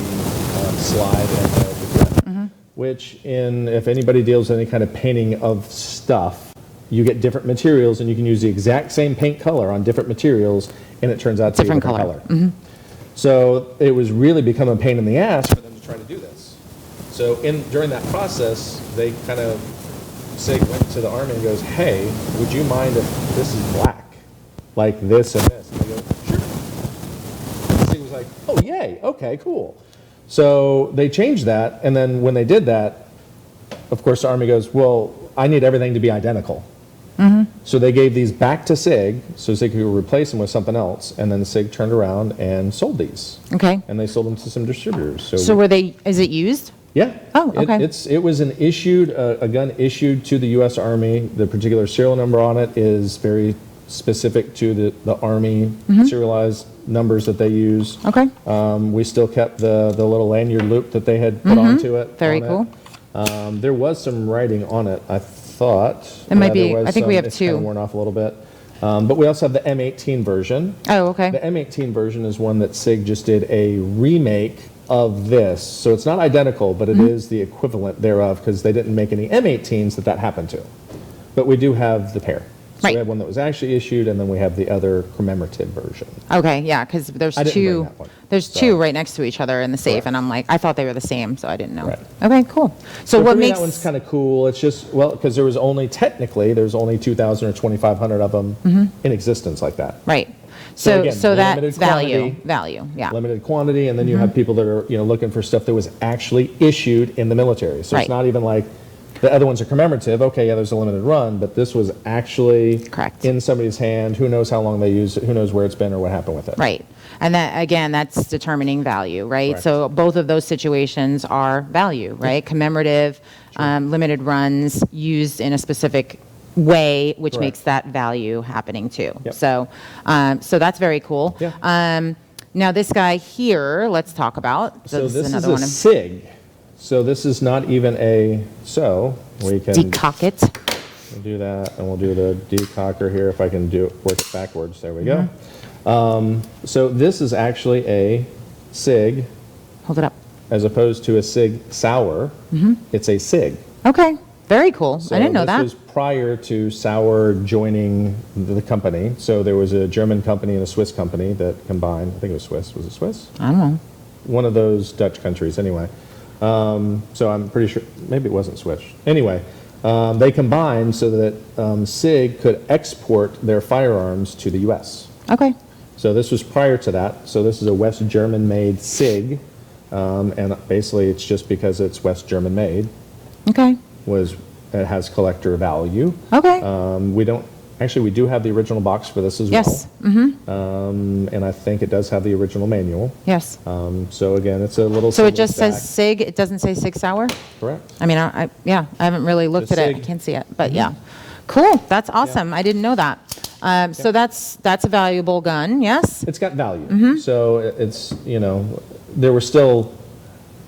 slide and the grip. Which, if anybody deals with any kind of painting of stuff, you get different materials, and you can use the exact same paint color on different materials, and it turns out to be a Different different color. color. So it was really become a pain in the ass for them to try to do this. So during that process, they kind of, SIG went to the Army and goes, hey, would you mind if this is black? Like this and this? And they go, sure. And SIG was like, oh, yay, okay, cool. So they changed that, and then when they did that, of course, the Army goes, well, I need everything to be identical. So they gave these back to SIG, so SIG could replace them with something else, and then SIG turned around and sold these. Okay. And they sold them to some distributors. So is it used? Yeah. Oh, okay. It was a gun issued to the U.S. Army. The particular serial number on it is very specific to the Army serialized numbers that they use. Okay. We still kept the little lanyard loop that they had put onto it. Very on it. There was some writing on it, I thought. It might be- there was I think we have it's kind two. of worn off a little bit. But we also have the M18 version. Oh, okay. The M18 version is one that SIG just did a remake of this. So it's not identical, but it is the equivalent thereof because they didn't make any M18s that happened to. But we do have the pair. So Right. we have one that was actually issued, and then we have the other commemorative version. Okay, yeah, because there's I didn't bring two. that one, There's so- two right next to each other in the safe, Correct. and I'm like, I thought they were the same, so I didn't know. Right. Okay, cool. So for what me, makes that one's kind of cool. It's just, well, because there's only 2,000 or 2,500 of them in existence like that. right? So So again, that's limited value, quantity. yeah. Limited quantity, and then you have people that are looking for stuff that was actually issued in the military. So Right. it's not even like the other ones are commemorative. Okay, yeah, there's a limited run, but this was actually Correct. in somebody's hand. Who knows how long they used it? Who knows where it's been or what happened with it? Right. And that, again, that's determining value, right? Correct. So both of those situations are value, right? Commemorative, limited runs used in a specific way, which Correct. makes that value happening too. Yep. So, so that's very cool. Yeah. Now this guy here, let's talk about. So this is another a one of SIG. So this is not even a, so we can decock it. we'll do that, and we'll do the decocker here if I can work it backwards. There we go. So this is actually a SIG. Hold it up. As opposed to a SIG Sauer. It's a SIG. Okay, very cool. So I didn't know that. This was prior to Sauer joining the company. So there was a German company and a Swiss company that combined. I think it was Swiss. Was it Swiss? I don't know. One of those Dutch countries, anyway. So I'm pretty sure, maybe it wasn't Swiss. Anyway, they combined so that SIG could export their firearms to the U.S. Okay. So this was prior to that. So this is a West German-made SIG, and basically it's just because it's West German-made. Okay. It has collector value. Okay. We do have the original box for this as Yes. well. And I think it does have the original manual. Yes. So again, it's a little. So it just stack. says SIG. It doesn't say SIG Sauer. Correct. I mean, I haven't really looked at Just it. I SIG. can't see it, but yeah. Cool. That's awesome. I didn't know that. So that's a valuable gun. Yes. It's got value. So it's, there were still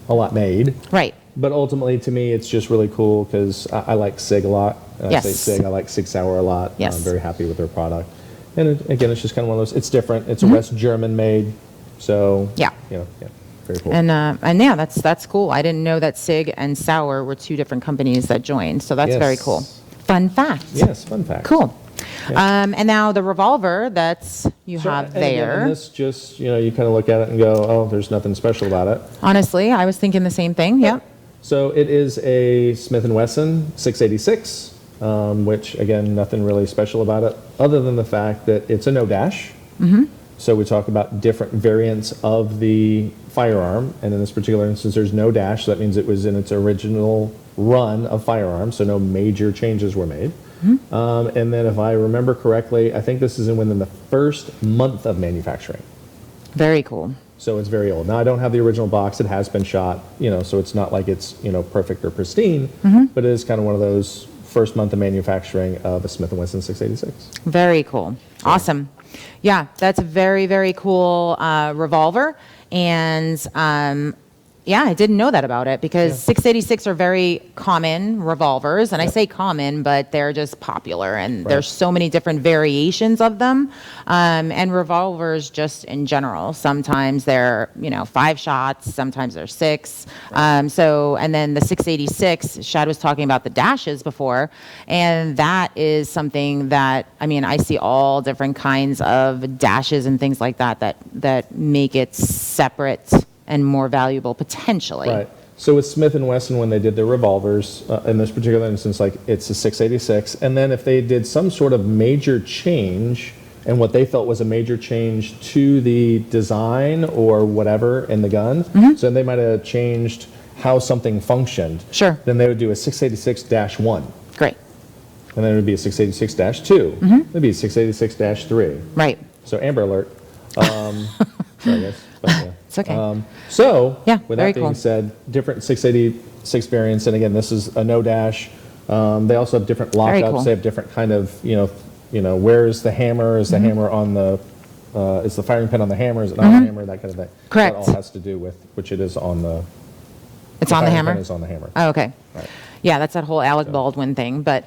a lot made. Right. But ultimately, to me, it's just really cool because I like SIG a lot. And Yes. I say SIG, I like SIG Sauer a lot. Yes. I'm very happy with their product. And again, it's just kind of one of those, it's different. It's a West German made. So, Yeah. very cool. And yeah, that's cool. I didn't know that SIG and Sauer were two different companies that joined. So that's very Yes. cool. Fun fact. Yes, fun fact. Cool. Yeah. And now the revolver that you So, have and again, there. and this just, you kind of look at it and go, oh, there's nothing special about it. Honestly, I was thinking the same thing. Yeah. So it is a Smith & Wesson 686, which, again, nothing really special about it, other than the fact that it's a no-dash. So we talk about different variants of the firearm, and in this particular instance, there's no dash. So that means it was in its original run of firearms, so no major changes were made. And then if I remember correctly, I think this is within the first month of manufacturing. Very cool. So it's very old. Now, I don't have the original box. It has been shot, so it's not like it's, perfect or pristine, but it is kind of one of those first month of manufacturing of a Smith & Wesson 686. Very cool. Awesome. Yeah, that's a very, very cool revolver. And yeah, I didn't know that about it because 686 are very common revolvers. And I say common, but they're just popular. And there's so many different variations of them. And revolvers just in general. Sometimes they're, 5 shots. Sometimes they're 6. And then the 686, Shad was talking about the dashes before. And that is something that, I see all different kinds of dashes and things like that make it separate and more valuable potentially. Right. So with Smith & Wesson, when they did their revolvers, in this particular instance, like it's a 686, and then if they did some sort of major change, and what they felt was a major change to the design or whatever in the gun, so they might have changed how something functioned. Sure. Then they would do a 686-1. Great. And then it would be a 686-2. It'd be a 686-3. Right. So Amber Alert. Sorry, guys. But, yeah. It's okay. With that being said, different 686 variants, and again, this is a no dash. They also have different lockups. Cool. They have different kind of, where's the hammer? Is the hammer on the, is the firing pin on the hammer? Is it not on the hammer? That kind of thing. Correct. That all has to do with which it is on the. It's on the hammer? Firing pin is on the hammer. Oh, okay. Right. Yeah, that's that whole Alec Baldwin thing. But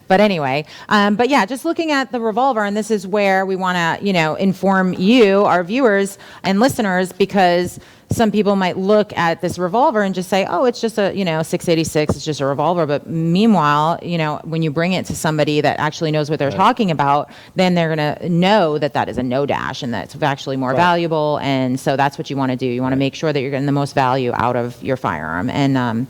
but anyway, but yeah, just looking at the revolver, and this is where we want to, inform you, our viewers and listeners, because some people might look at this revolver and just say, oh, it's just a, 686, it's just a revolver. But meanwhile, when you bring it to somebody that actually knows what they're talking about, then they're going to know that that is a no dash and that's actually more valuable. And so that's what you want to do. You want to make sure that you're getting the most value out of your firearm. And,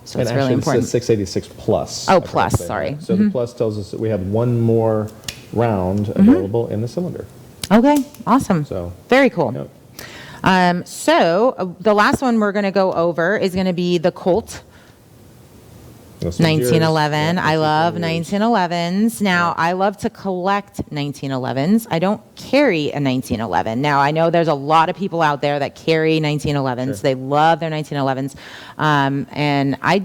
so it's really important. It says 686 plus. Oh, plus, sorry. So the plus tells us that we have one more round available in the cylinder. Okay, awesome. So very cool. Yep. So the last one we're going to go over is going to be the Colt 1911. I love 1911s. Now, I love to collect 1911s. I don't carry a 1911. Now, I know there's a lot of people out there that carry 1911s. Sure. They love their 1911s. And I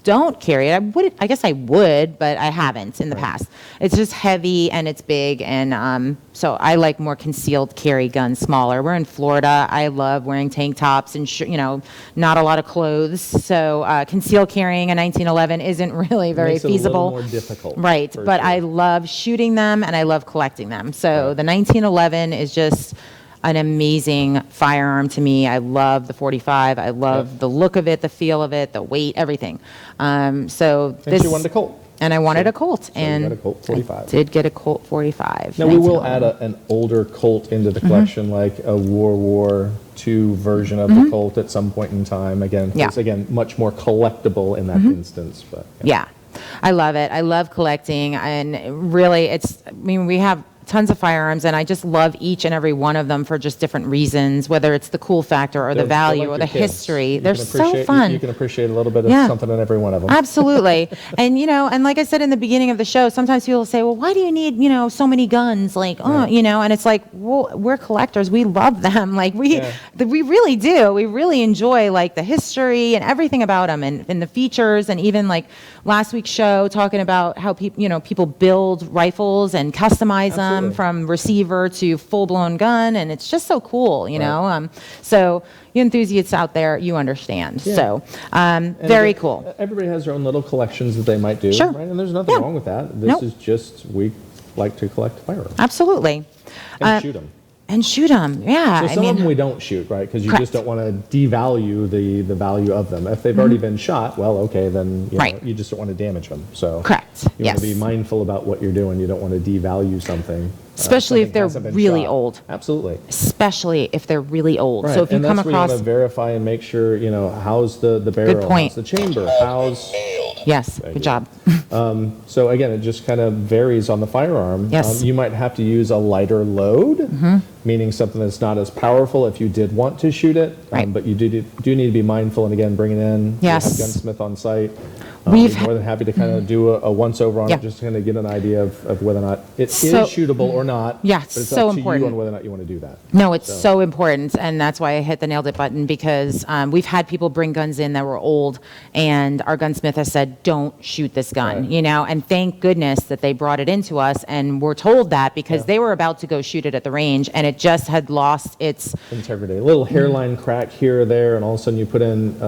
don't carry it. I guess I would, but I haven't in the past. It's just heavy and it's big, and so I like more concealed carry guns, smaller. We're in Florida. I love wearing tank tops and not a lot of clothes. So concealed carrying a 1911 isn't really very Makes it feasible. a little more difficult. Right, but I love shooting them and I love collecting them. So the 1911 is just an amazing firearm to me. I love the 45. I love the look of it, the feel of it, the weight, everything. And you wanted a Colt. And I wanted a Colt, and you got a Colt 45. I did get a Colt 45. Now we will add an older Colt into the collection, like a World War II version of the Colt at some point in time. Again, it's much more collectible in that instance. But yeah, I love it. I love collecting, and really, we have tons of firearms, and I just love each and every one of them for just different reasons, whether it's the cool factor or the value or the history. They're so fun. You can appreciate a little bit of something in every one of them. Absolutely. And, and like I said in the beginning of the show, sometimes people say, well, why do you need, so many guns? Like, and it's like, well, we're collectors. We love them. Like, we really do. We really enjoy, like, the history and everything about them, and the features, and even, like, last week's show talking about how people build rifles and customize them from receiver to full-blown gun, and it's just so cool, so you enthusiasts out there, you understand. So very cool. Everybody has their own little collections that they might do, sure. right? And there's nothing wrong with that. This is just, we like to collect firearms. Absolutely. And shoot them. And shoot them, yeah. So some of them we don't shoot, right? Because you just don't want to devalue the value of them. If they've already been shot, well, okay, then you just don't want to damage them. So correct. You want to be mindful about what you're doing. You don't want to devalue something. Especially if they're really old. Absolutely. Especially if they're really old. Right. So if you come across, you want to verify and make sure, how's the barrel, good point. how's the chamber, how's... Yes, good job. So again, it just kind of varies on the firearm. Yes. You might have to use a lighter load, meaning something that's not as powerful if you did want to shoot it. But you do need to be mindful, and again, bring it in. Yes. You have a gunsmith on site. We're more than happy to kind of do a once-over on it, just to kind of get an idea of whether or not it is shootable or not. Yeah, but it's so up to important. you on whether or not you want to do that. No, it's so important, and that's why I hit the nailed it button, because we've had people bring guns in that were old, and our gunsmith has said, don't shoot this gun, and thank goodness that they brought it into us, and we're told that because they were about to go shoot it at the range, and it just had lost its integrity. A little hairline crack here or there, and all of a sudden you put in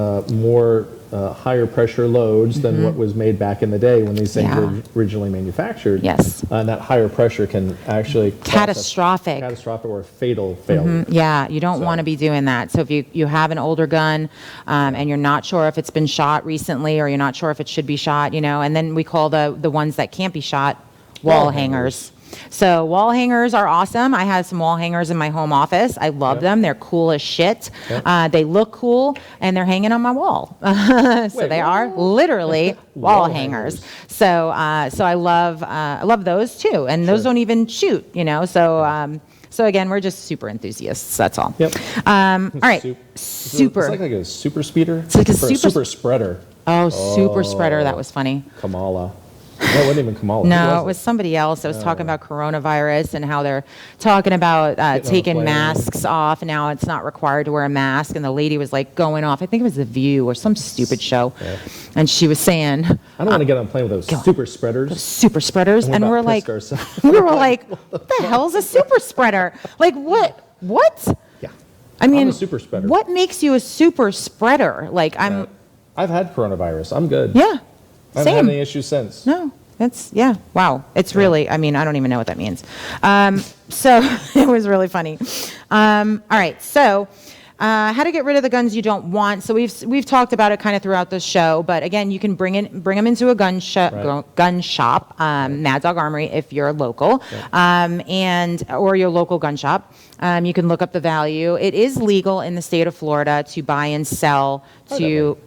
more higher pressure loads than what was made back in the day when these things were originally manufactured. Yes. And that higher pressure can actually catastrophic or fatal failure. Yeah, you don't want to be doing that. So if you have an older gun and you're not sure if it's been shot recently, or you're not sure if it should be shot, and then we call the ones that can't be shot wall hangers. So wall hangers are awesome. I have some wall hangers in my home office. I love them. They're cool as shit. They look cool, and they're hanging on my wall. So they are literally wall hangers. So I love those too, and those don't even shoot. So again, we're just super enthusiasts. That's all. Yep. All right. Super. It's like a super speeder. It's like a super spreader. Oh, super spreader. That was funny. Kamala. No, it wasn't even Kamala. No, it was somebody else that was talking about coronavirus and how they're talking about taking masks off. Now it's not required to wear a mask. And the lady was like going off. I think it was The View or some stupid show. Yeah. And she was saying, I don't want to get on a plane with those super spreaders. Those super spreaders. And we're like, what the hell's a super spreader? Like, what? Yeah. I mean, I'm a super spreader. What makes you a super spreader? Like, I've had coronavirus. I'm good. Yeah. I haven't had any issues since. No, wow. It's really, I don't even know what that means. So it was really funny. All right, so how to get rid of the guns you don't want. So we've talked about it kind of throughout the show, but again, you can bring them into a gun shop, Mad Dog Armory if you're local, or your local gun shop. You can look up the value. It is legal in the state of Florida to buy and sell to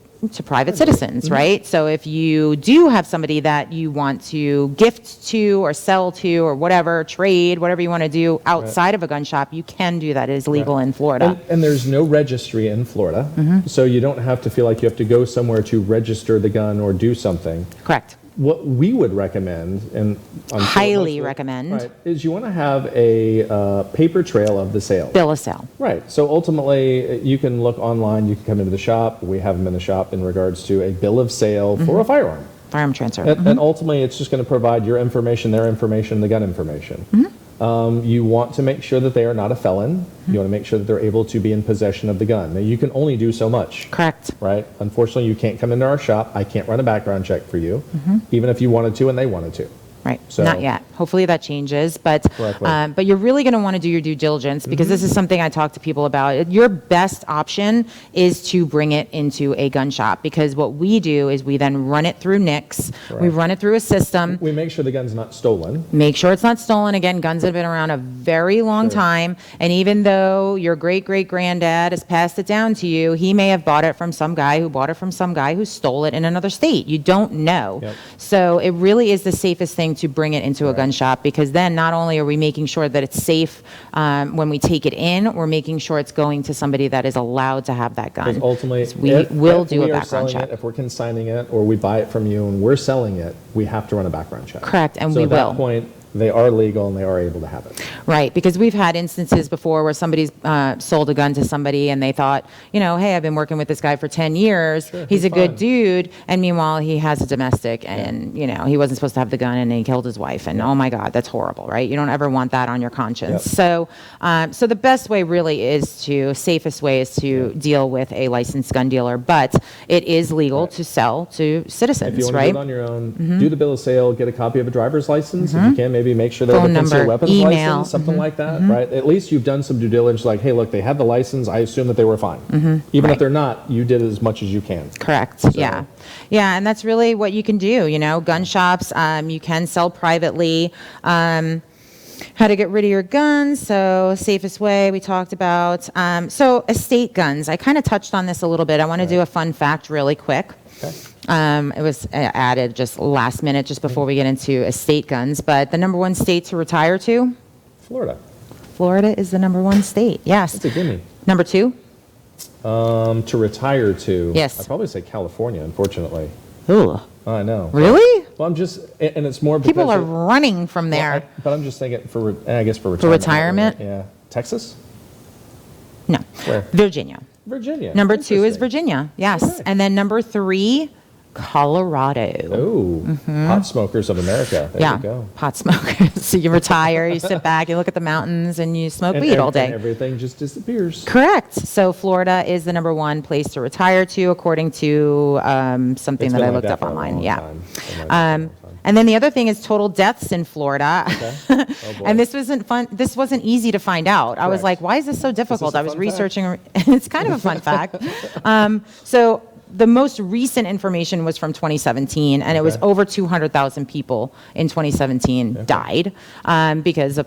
private citizens, right? So if you do have somebody that you want to gift to or sell to or whatever, trade, whatever you want to do outside of a gun shop, you can do that. It is legal in Florida. And there's no registry in Florida, so you don't have to feel like you have to go somewhere to register the gun or do something. Correct. what we would recommend, and highly recommend, right, is you want to have a paper trail of the sale. Bill of sale. Right. So ultimately, you can look online. You can come into the shop. We have them in the shop in regards to a bill of sale for a firearm. Firearm transfer. And ultimately, it's just going to provide your information, their information, the gun information. You want to make sure that they are not a felon. You want to make sure that they're able to be in possession of the gun. Now, you can only do so much. Correct. Right? Unfortunately, you can't come into our shop. I can't run a background check for you, even if you wanted to and they wanted to. Right. So, not yet. Hopefully that changes, but you're really going to want to do your due diligence, because this is something I talk to people about. Your best option is to bring it into a gun shop, because what we do is we then run it through NICS. We run it through a system. We make sure the gun's not stolen. Make sure it's not stolen. Again, guns have been around a very long time, and even though your great-great-granddad has passed it down to you, he may have bought it from some guy who bought it from some guy who stole it in another state. You don't know. So it really is the safest thing to bring it into a gun shop, because then not only are we making sure that it's safe when we take it in, we're making sure it's going to somebody that is allowed to have that gun. Because ultimately, we will do a background check. If we're consigning it or we buy it from you and we're selling it, we have to run a background check. Correct, and we will. So at that point, they are legal and they are able to have it. Right, because we've had instances before where somebody's sold a gun to somebody and they thought, hey, I've been working with this guy for 10 years. He's a good dude. And meanwhile, he has a domestic and, he wasn't supposed to have the gun and he killed his wife. And oh my God, that's horrible, right? You don't ever want that on your conscience. So so the best way really safest way is to deal with a licensed gun dealer, but it is legal to sell to citizens, if you want to do it on your own, do the bill of sale, get a copy of a driver's license. If you can, maybe make sure they have a concealed weapons license, something like that, right? At least you've done some due diligence, like, hey, look, they had the license. I assume that they were fine. Even if they're not, you did as much as you can. Correct. So. Yeah, and that's really what you can do. Gun shops, you can sell privately. How to get rid of your guns. So safest way we talked about. So estate guns. I kind of touched on this a little bit. I want to do a fun fact really quick. It was added just last minute, just before we get into estate guns. But the number one state to retire to? Florida. Florida is the number one state. Yes. That's a gimme. Number two? To retire to? Yes. I'd probably say California, unfortunately. Ooh. I know. Really? Well, I'm just, and it's more because people are running from there. But I'm just thinking for retirement. For retirement? Yeah. Texas? No. Where? Virginia. Virginia. Number two is Virginia. Yes. Okay. And then number three, Colorado. Oh, pot smokers of America. There you go. Pot smokers. So you retire, you sit back, you look at the mountains, and you smoke weed all day. And everything just disappears. Correct. So Florida is the number one place to retire to, according to something that I looked up online. And then the other thing is total deaths in Florida. Okay. Oh, and this wasn't fun. This wasn't easy to find out. Correct. I was like, why is this so difficult? I was researching. It's kind of a fun fact. So the most recent information was from 2017, and it was over 200,000 people in 2017 died because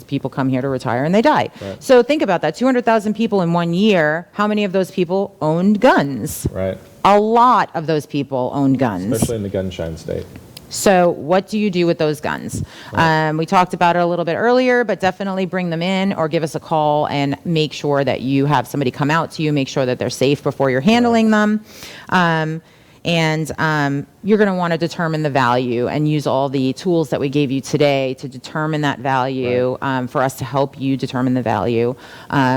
people come here to retire and they die. Right. So think about that: 200,000 people in 1 year. How many of those people owned guns? Right. A lot of those people owned guns, especially in the gunshine state. So what do you do with those guns? Right. We talked about it a little bit earlier, but definitely bring them in or give us a call and make sure that you have somebody come out to you, make sure that they're safe before you're handling them. And you're going to want to determine the value and use all the tools that we gave you today to determine that value, for us to help you determine the value.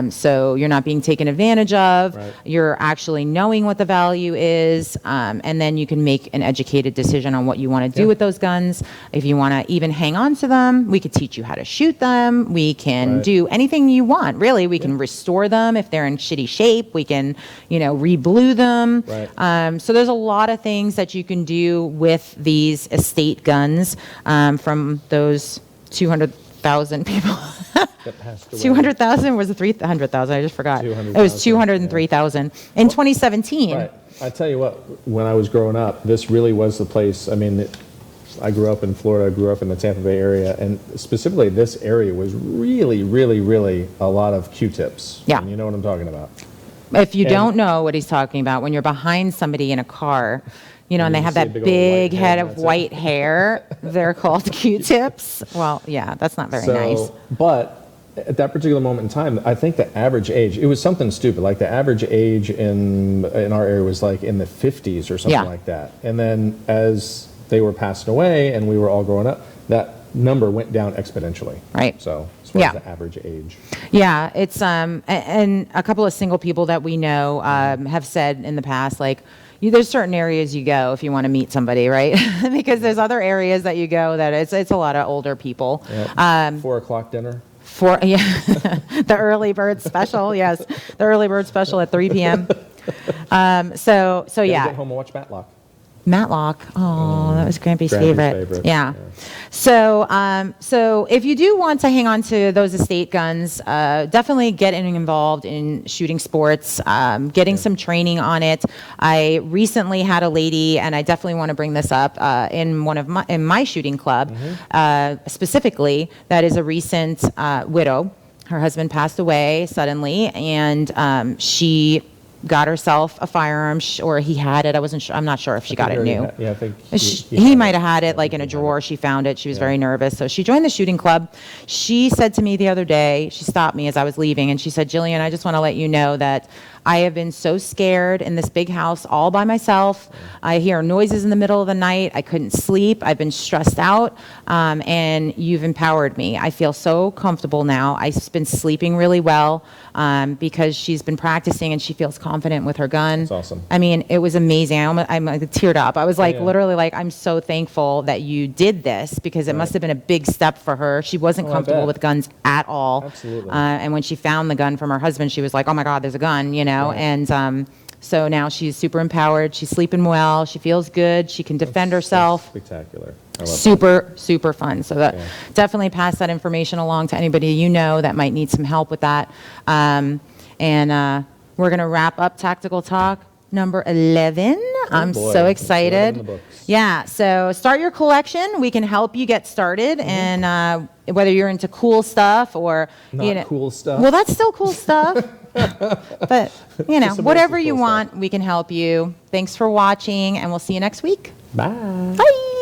So you're not being taken advantage of. Right. You're actually knowing what the value is, and then you can make an educated decision on what you want to do with those guns. If you want to even hang on to them, we could teach you how to shoot them. We can do anything you want, really. We can restore them if they're in shitty shape. We can, re-blue them. Right. So there's a lot of things that you can do with these estate guns from those 200,000 people. 200,000 was it 300,000? I just forgot. It was 203,000 in 2017. Right. I tell you what, when I was growing up, this really was the place. I mean, I grew up in Florida, I grew up in the Tampa Bay area, and specifically this area was really, really, really a lot of Q-tips. Yeah. And you know what I'm talking about. If you don't know what he's talking about, when you're behind somebody in a car, and they have that big head of white hair, they're called Q-tips. Well, yeah, that's not very nice. But at that particular moment in time, I think the average age, it was something stupid. Like the average age in our area was like in the 50s or something like that. And then as they were passing away and we were all growing up, that number went down exponentially. Right. So as far as the average age. Yeah, it's and a couple of single people that we know have said in the past, like, there's certain areas you go if you want to meet somebody, right? Because there's other areas that you go that it's a lot of older people. Yep. 4 o'clock dinner. The early bird special, yes, the early bird special at 3 p.m. So yeah. Get home and watch Matlock. Matlock. Oh, that was Grampy's favorite. Yeah. Yeah. So if you do want to hang on to those estate guns, definitely getting involved in shooting sports, getting some training on it. I recently had a lady, and I definitely want to bring this up in my shooting club, specifically, that is a recent widow. Her husband passed away suddenly, and she got herself a firearm, or he had it. I wasn't sure. I'm not sure if she got it new. I think he might have had it like in a drawer. She found it. She was very nervous. So she joined the shooting club. She said to me the other day, she stopped me as I was leaving, and she said, Jillian, I just want to let you know that I have been so scared in this big house all by myself. I hear noises in the middle of the night. I couldn't sleep. I've been stressed out, and you've empowered me. I feel so comfortable now. I've been sleeping really well because she's been practicing and she feels confident with her gun. That's awesome. I mean, it was amazing. I'm like teared up. I was like, literally like, I'm so thankful that you did this, because it must have been a big step for her. She wasn't comfortable with guns at all. Absolutely. And when she found the gun from her husband, she was like, oh my God, there's a gun, you know? Right. And so now she's super empowered. She's sleeping well. She feels good. She can defend herself. Spectacular. I love Super fun. So that definitely pass that information along to anybody you know that might need some help with that. And we're going to wrap up Tactical Talk number 11. I'm so excited. Yeah, so start your collection. We can help you get started, and whether you're into cool stuff or cool stuff. Well, that's still cool stuff. But whatever you want, we can help you. Thanks for watching, and we'll see you next week. Bye. Bye.